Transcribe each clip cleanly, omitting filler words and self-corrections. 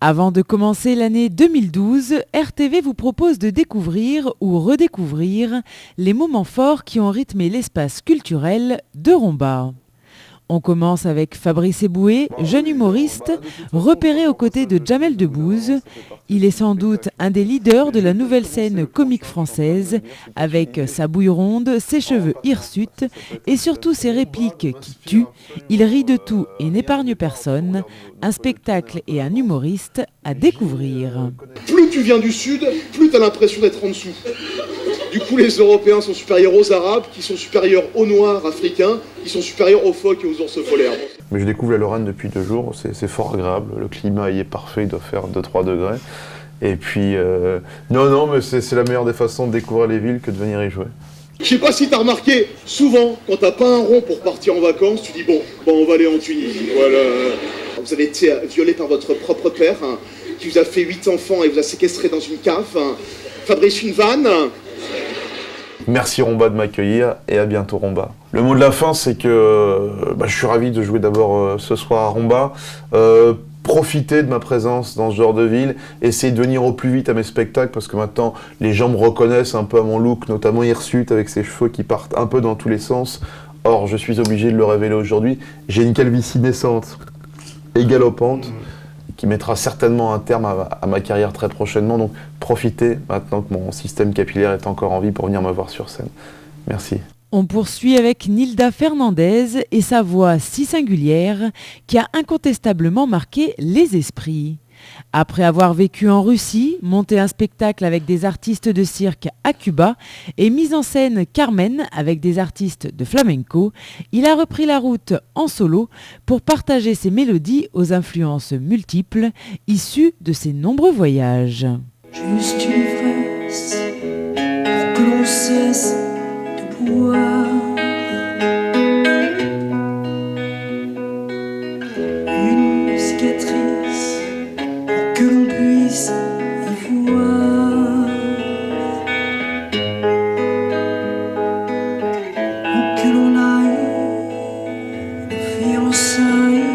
Avant de commencer l'année 2012, RTV vous propose de découvrir ou redécouvrir les moments forts qui ont rythmé l'espace culturel de Romba. On commence avec Fabrice Eboué, jeune humoriste, repéré aux côtés de Jamel Debbouze. Il est sans doute un des leaders de la nouvelle scène comique française, avec sa bouille ronde, ses cheveux hirsutes et surtout ses répliques qui tuent. Il rit de tout et n'épargne personne. Un spectacle et un humoriste à découvrir. Plus tu viens du Sud, plus tu as l'impression d'être en dessous. Du coup, les Européens sont supérieurs aux Arabes, qui sont supérieurs aux Noirs africains, qui sont supérieurs aux phoques et aux ours polaires. Mais je découvre la Lorraine depuis 2 jours, c'est fort agréable, le climat y est parfait, il doit faire 2-3 degrés. Et puis, non, mais c'est la meilleure des façons de découvrir les villes que de venir y jouer. Je sais pas si t'as remarqué, souvent, quand t'as pas un rond pour partir en vacances, tu dis bon, on va aller en Tunisie, voilà. Vous avez été violé par votre propre père, hein, qui vous a fait 8 enfants et vous a séquestré dans une cave. Hein. Fabrice, une vanne. Merci Romba de m'accueillir et à bientôt Romba. Le mot de la fin, c'est que je suis ravi de jouer d'abord ce soir à Romba. Profiter de ma présence dans ce genre de ville, essayer de venir au plus vite à mes spectacles parce que maintenant les gens me reconnaissent un peu à mon look, notamment hirsute avec ses cheveux qui partent un peu dans tous les sens. Or, je suis obligé de le révéler aujourd'hui. J'ai une calvitie naissante et galopante qui mettra certainement un terme à ma carrière très prochainement. Donc, profitez maintenant que mon système capillaire est encore en vie pour venir me voir sur scène. Merci. On poursuit avec Nilda Fernandez et sa voix si singulière qui a incontestablement marqué les esprits. Après avoir vécu en Russie, monté un spectacle avec des artistes de cirque à Cuba et mis en scène Carmen avec des artistes de flamenco, il a repris la route en solo pour partager ses mélodies aux influences multiples issues de ses nombreux voyages. Juste une fraise pour que l'on cesse de boire. Une cicatrice pour que l'on puisse y voir. Ou que l'on aille de fiançailles.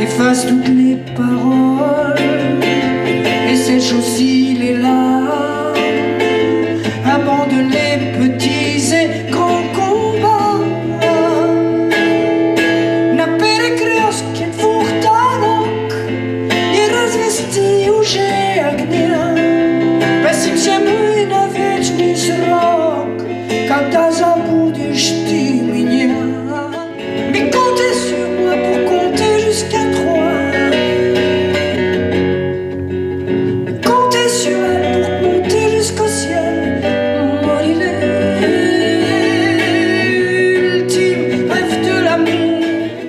Efface toutes les paroles et sèche aussi les larmes. Abandonne les petits et grands combats. Напери крёстки двух дорог и развести уже огня. Просимся мы на вечный срок, когда забудешь ты меня. Mais comptez sur moi pour compter jusqu'à 3. Comptez sur elle pour monter jusqu'au ciel.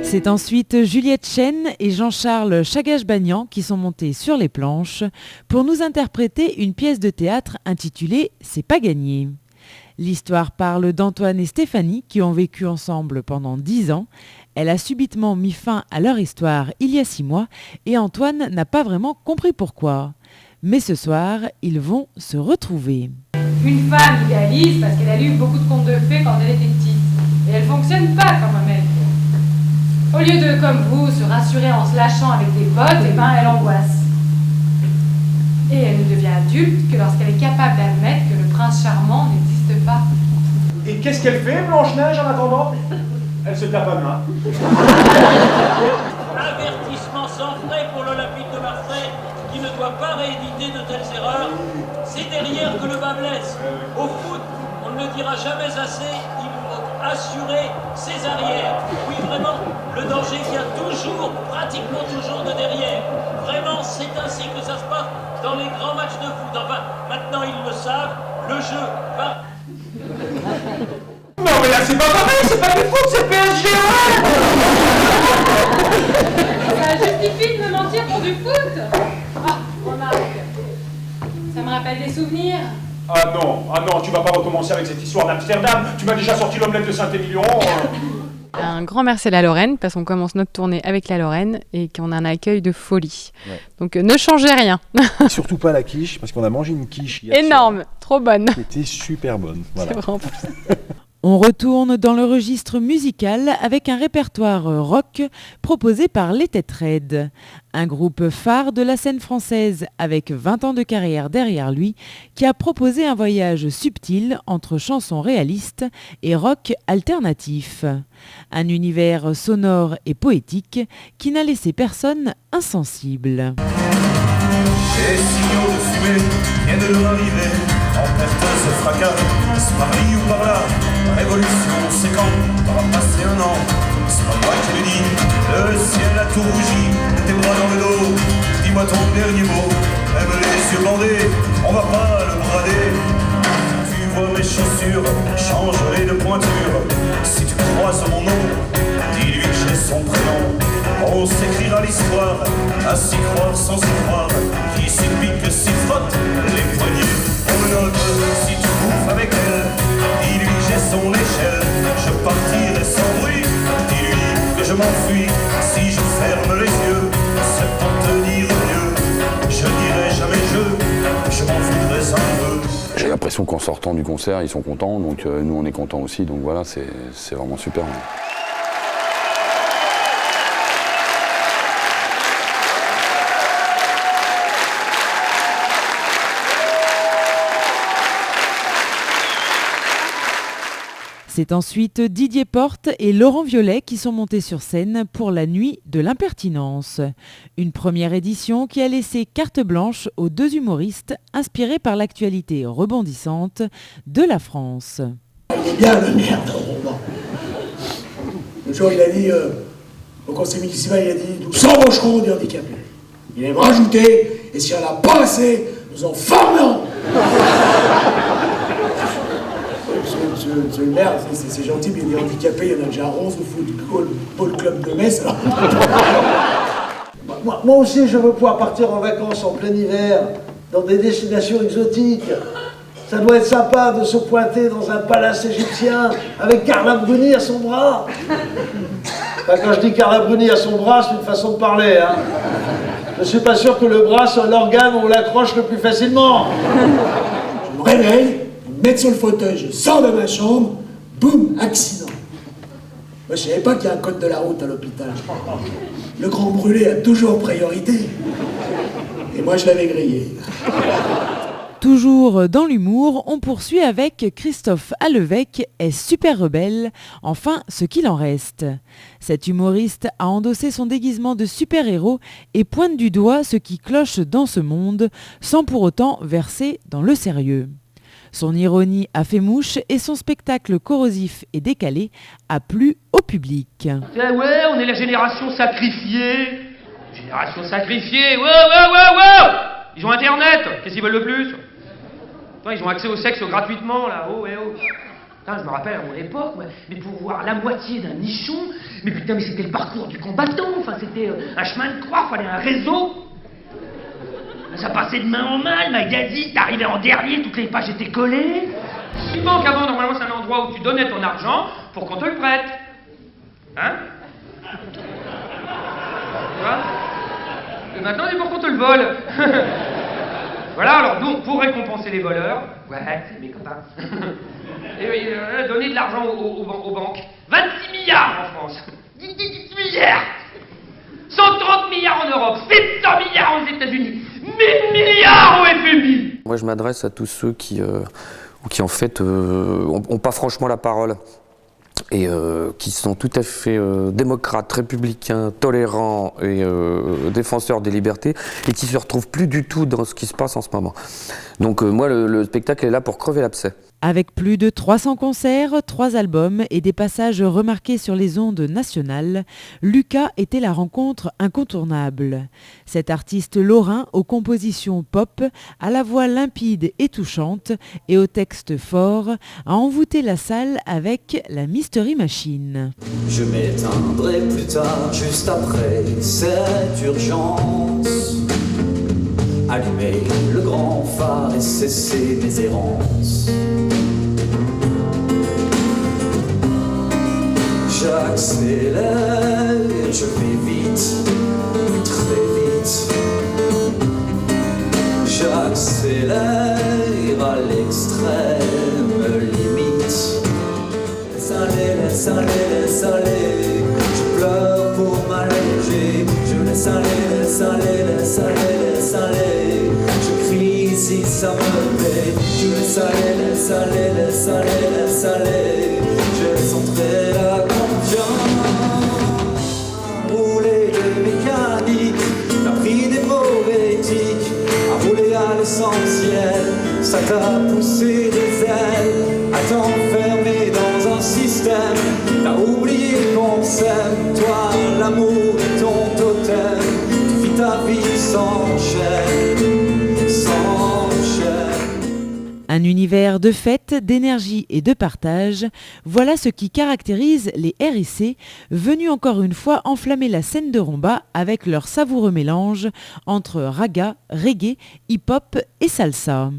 C'est ensuite Juliette Chêne et Jean-Charles Chagage-Bagnan qui sont montés sur les planches pour nous interpréter une pièce de théâtre intitulée « C'est pas gagné ». L'histoire parle d'Antoine et Stéphanie qui ont vécu ensemble pendant 10 ans. Elle a subitement mis fin à leur histoire il y a 6 mois et Antoine n'a pas vraiment compris pourquoi. Mais ce soir, ils vont se retrouver. Une femme idéalise parce qu'elle a lu beaucoup de contes de fées quand elle était petite. Et elle fonctionne pas comme un mec. Au lieu de, comme vous, se rassurer en se lâchant avec des potes, elle angoisse. Et elle ne devient adulte que lorsqu'elle est capable d'admettre que le prince charmant n'existe pas. Et qu'est-ce qu'elle fait, Blanche-Neige, en attendant? Elle se tape un main. Avertissement sans frais pour l'Olympique de Marseille, qui ne doit pas rééditer de telles erreurs. C'est derrière que le bas blesse. Au foot, on ne le dira jamais assez, il faut assurer ses arrières. Oui, vraiment, le danger vient toujours, pratiquement toujours de derrière. Vraiment, c'est ainsi que ça se passe dans les grands matchs de foot. Enfin, maintenant ils le savent, le jeu va... Non mais là c'est pas pareil, c'est pas du foot, c'est PSG. Ça justifie de me mentir pour du foot. Ah, remarque, ça me rappelle des souvenirs. Ah non, tu vas pas recommencer avec cette histoire d'Amsterdam. Tu m'as déjà sorti l'omelette de Saint-Émilion. Un grand merci à la Lorraine, parce qu'on commence notre tournée avec la Lorraine et qu'on a un accueil de folie. Ouais. Donc ne changez rien. Surtout pas la quiche, parce qu'on a mangé une quiche hier énorme, soir, trop bonne. qui était super bonne. Voilà. C'est vraiment On retourne dans le registre musical avec un répertoire rock proposé par Les Têtes Raides, un groupe phare de la scène française avec 20 ans de carrière derrière lui, qui a proposé un voyage subtil entre chansons réalistes et rock alternatif. Un univers sonore et poétique qui n'a laissé personne insensible. Les signaux de fumée viennent de leur arriver, en perte ce fracas, c'est par-ci ou par-là, la révolution c'est quand, t'auras passé un an, c'est pas moi qui le dis, le ciel a tout rougi, tes bras dans le dos, dis-moi ton dernier mot, même les yeux bandés, on va pas le brader, tu vois mes chaussures, change-les de pointure, si tu croises mon nom, dis-lui que j'ai son prénom. On s'écrira l'histoire, à s'y croire sans y croire, qui s'y pique, s'y frotte, les poignets, on me note, si tu bouffes avec elle, dis-lui que j'ai son échelle, je partirai sans bruit, dis-lui que je m'enfuis, si je ferme les yeux, c'est pour te dire mieux, je dirai jamais je m'en foutrais un peu. J'ai l'impression qu'en sortant du concert, ils sont contents, donc nous on est contents aussi, donc voilà, c'est vraiment super. C'est ensuite Didier Porte et Laurent Violet qui sont montés sur scène pour la Nuit de l'Impertinence. Une première édition qui a laissé carte blanche aux deux humoristes inspirés par l'actualité rebondissante de la France. Il est bien le merde, Roman. Le jour, il a dit, au conseil municipal, il a dit, nous embaucherons des handicapés. Il a rajouté, et si on n'a pas assez, nous en formerons. C'est une merde, c'est gentil, mais il est handicapé, il y en a déjà 11 au football club de Metz. Moi aussi, je veux pouvoir partir en vacances en plein hiver, dans des destinations exotiques. Ça doit être sympa de se pointer dans un palace égyptien avec Carla Bruni à son bras. Enfin, quand je dis Carla Bruni à son bras, c'est une façon de parler, hein. Je suis pas sûr que le bras soit l'organe où on l'accroche le plus facilement. Je me réveille, je me mets sur le fauteuil, je sors de ma chambre, boum, accident. Moi, je savais pas qu'il y a un code de la route à l'hôpital. Le grand brûlé a toujours priorité. Et moi, je l'avais grillé. Toujours dans l'humour, on poursuit avec Christophe Allevec, est super rebelle, enfin ce qu'il en reste. Cet humoriste a endossé son déguisement de super-héros et pointe du doigt ce qui cloche dans ce monde, sans pour autant verser dans le sérieux. Son ironie a fait mouche et son spectacle corrosif et décalé a plu au public. Ouais, on est la génération sacrifiée. Génération sacrifiée, wow. Ils ont Internet, qu'est-ce qu'ils veulent le plus? Ils ont accès au sexe gratuitement, là, oh. Putain, je me rappelle à mon époque, mais pour voir la moitié d'un nichon, mais putain, mais c'était le parcours du combattant, enfin, c'était un chemin de croix, fallait un réseau. Ça passait de main en main, le magazine, t'arrivais en dernier, toutes les pages étaient collées. Une banque avant, normalement, c'est un endroit où tu donnais ton argent pour qu'on te le prête. Hein? Tu vois? Et maintenant, c'est pour qu'on te le vole. Voilà, alors donc, pour récompenser les voleurs, ouais, c'est mes copains, et donner de l'argent aux banques. 26 milliards en France, 10 milliards, 130 milliards en Europe, 700 milliards aux États-Unis, 1000 milliards au FMI. Moi, je m'adresse à tous ceux qui en fait, ont pas franchement la parole. Et qui sont tout à fait démocrates, républicains, tolérants et défenseurs des libertés, et qui se retrouvent plus du tout dans ce qui se passe en ce moment. Donc moi, le spectacle est là pour crever l'abcès. Avec plus de 300 concerts, 3 albums et des passages remarqués sur les ondes nationales, Lucas était la rencontre incontournable. Cet artiste lorrain aux compositions pop, à la voix limpide et touchante et au texte fort, a envoûté la salle avec la Mystery Machine. Je m'éteindrai plus tard, juste après cette urgence. Allumer le grand phare et cesser mes errances. J'accélère, je vais vite, très vite. J'accélère à l'extrême limite. laisse aller. Je pleure pour m'alléger. Je laisse aller, laisse aller, laisse aller, laisse aller. Je crie si ça me plaît. Je laisse aller, laisse aller, laisse aller, laisse aller. Je laisse entrer la confiance. Rouler de mécanique, t'as pris des mauvais tics. À rouler à l'essentiel, ça t'a poussé des ailes. À t'enfermer dans un système, t'as oublié qu'on s'aime. Toi, l'amour est ton totem. Tu vis ta vie sans chaîne, sans chaîne. Un univers de fête, d'énergie et de partage, voilà ce qui caractérise les RIC, venus encore une fois enflammer la scène de Romba avec leur savoureux mélange entre raga, reggae, hip-hop et salsa.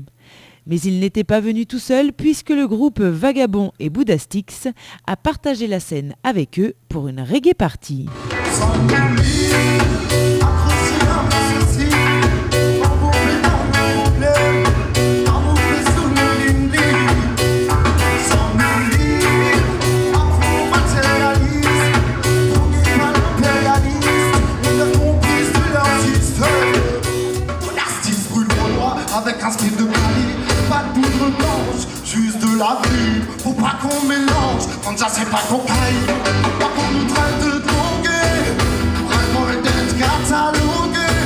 Mais ils n'étaient pas venus tout seuls puisque le groupe Vagabond et Boudastix a partagé la scène avec eux pour une reggae party. Avec un style de Paris, pas de poudre blanche, juste de la vue. Faut pas qu'on mélange, quand ça c'est pas qu'on paye. Pas qu'on nous traite de drogués, vraiment d'être catalogués.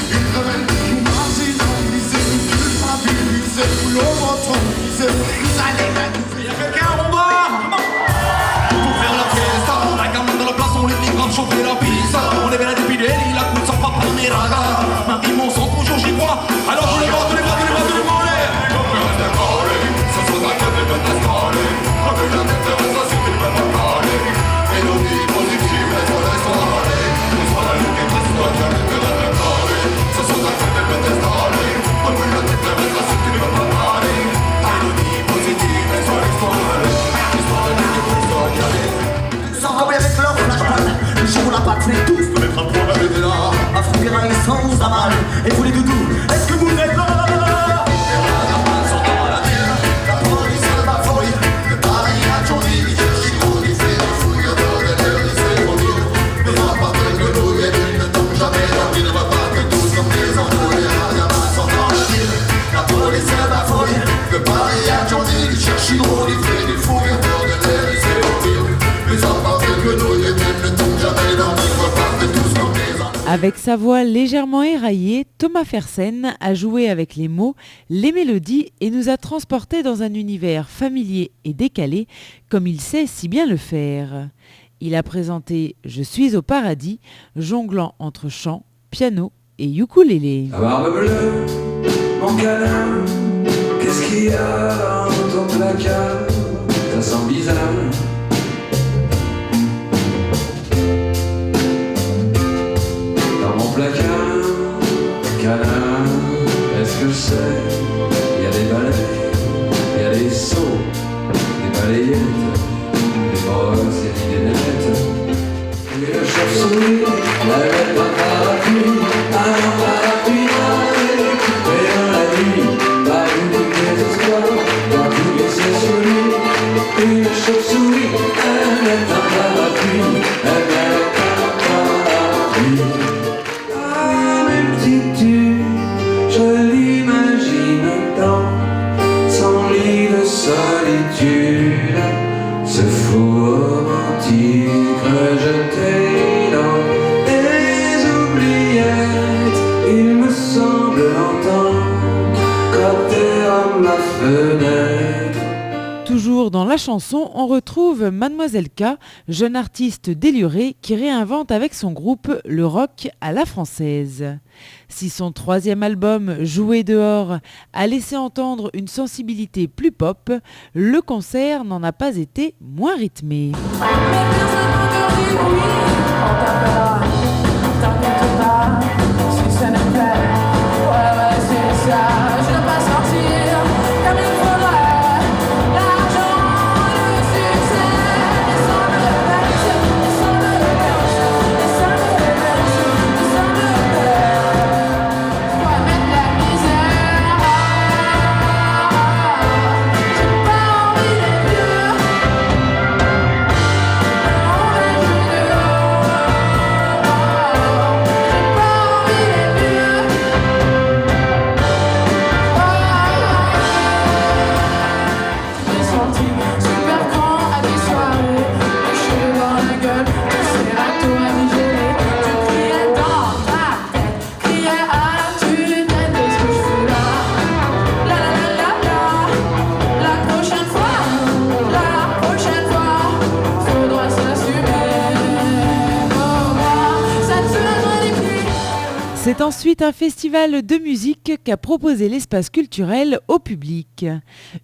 Ils veulent nous marginaliser, nous culpabiliser, nous lobotomiser. Vous allez m'étouffer. Y'a quelqu'un au bar pour faire la fiesta. La gamme dans la place, on les migrants chauffer la piste. On est bien dépilés, la coupe sans pas parler raga. Marie mon sang, toujours j'y crois. Alors je les vois, tous les bras, tous les bras, tous les bras. Ça sera ma gueule, mais pas installé. Avec la tête de ça, c'est qu'il ne peut pas parler. Mélodie positive, laisse-moi aller. Laisse-moi la lutte et laisse-moi bien les que d'être parlé. Ça sera ma gueule, mais pas installé. Avec la tête de ça, c'est qu'il ne peut pas parler. Mélodie positive, laisse-moi aller. Laisse-moi la lutte et laisse-moi y aller. Sans combien avec leur flashball. Le jour où la patte venait tous de mettre un point à l'aider là. Affronter la licence à mal. Et vous les doudous, est-ce que vous êtes là? Avec sa voix légèrement éraillée, Thomas Fersen a joué avec les mots, les mélodies et nous a transportés dans un univers familier et décalé, comme il sait si bien le faire. Il a présenté « Je suis au paradis », jonglant entre chant, piano et ukulélé. La barbe bleue, mon câlin, qu'est-ce qu'il y a dans ton placard? Ça sent bizarre. Dans mon placard, câlin, est-ce que je sais? Il y a des balais, il y a des seaux, des balayettes, des brosses et des nettes. Et le chauve-souris, la bête d'un parapluie, un parapluie et dans la nuit, par une des espoirs, dans tous les cieux sur lui. Et le chauve-souris, elle met un parapluie, elle met un parapluie. Ah, mes petits tu, je l'imagine dans son lit de solitude, ce fou romantique rejeté dans les oubliettes. Il me semble l'entendre gratter à ma fenêtre. Toujours dans la chanson, on retrouve Mademoiselle K, jeune artiste délurée qui réinvente avec son groupe le rock à la française. Si son troisième album, Jouer dehors, a laissé entendre une sensibilité plus pop, le concert n'en a pas été moins rythmé. C'est ensuite un festival de musique qu'a proposé l'espace culturel au public.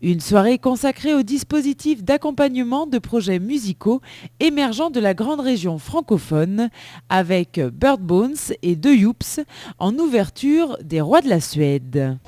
Une soirée consacrée au dispositif d'accompagnement de projets musicaux émergents de la grande région francophone avec Bird Bones et The Youps en ouverture des Rois de la Suède.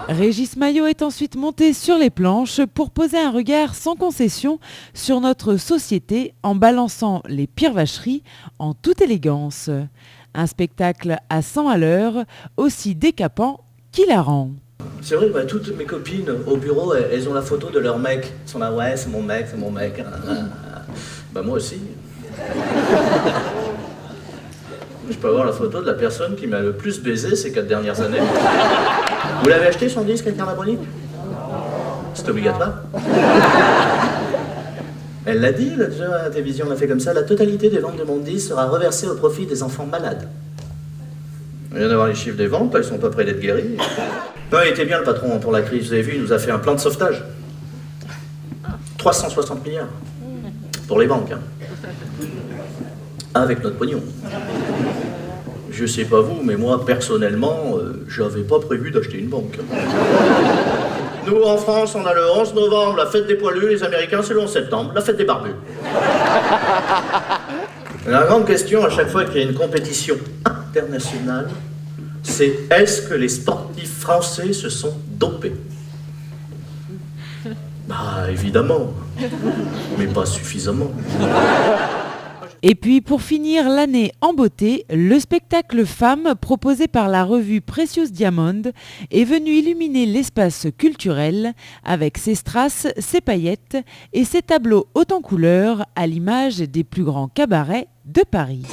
Régis Maillot est ensuite monté sur les planches pour poser un regard sans concession sur notre société en balançant les pires vacheries en toute élégance. Un spectacle à 100 à l'heure, aussi décapant qu'hilarant. C'est vrai, bah, toutes mes copines au bureau, elles ont la photo de leur mec. Elles sont là, ouais, c'est mon mec. Bah moi aussi. Je peux avoir la photo de la personne qui m'a le plus baisé ces 4 dernières années. Vous l'avez acheté son disque avec Carnabroni? C'est obligatoire. Elle l'a dit, là, déjà, à la télévision, on a fait comme ça, la totalité des ventes de mon disque sera reversée au profit des enfants malades. On vient d'avoir les chiffres des ventes, ils sont pas près d'être guéris. Non, il était bien le patron pour la crise, vous avez vu, il nous a fait un plan de sauvetage. 360 milliards. Pour les banques, hein. Avec notre pognon. Je sais pas vous, mais moi, personnellement, j'avais pas prévu d'acheter une banque. Nous, en France, on a le 11 novembre, la fête des poilus, les Américains, c'est le 11 septembre, la fête des barbus. La grande question, à chaque fois qu'il y a une compétition internationale, c'est est-ce que les sportifs français se sont dopés? Bah, évidemment, mais pas suffisamment. Et puis pour finir l'année en beauté, le spectacle Femmes proposé par la revue Precious Diamond est venu illuminer l'espace culturel avec ses strass, ses paillettes et ses tableaux haut en couleurs à l'image des plus grands cabarets de Paris.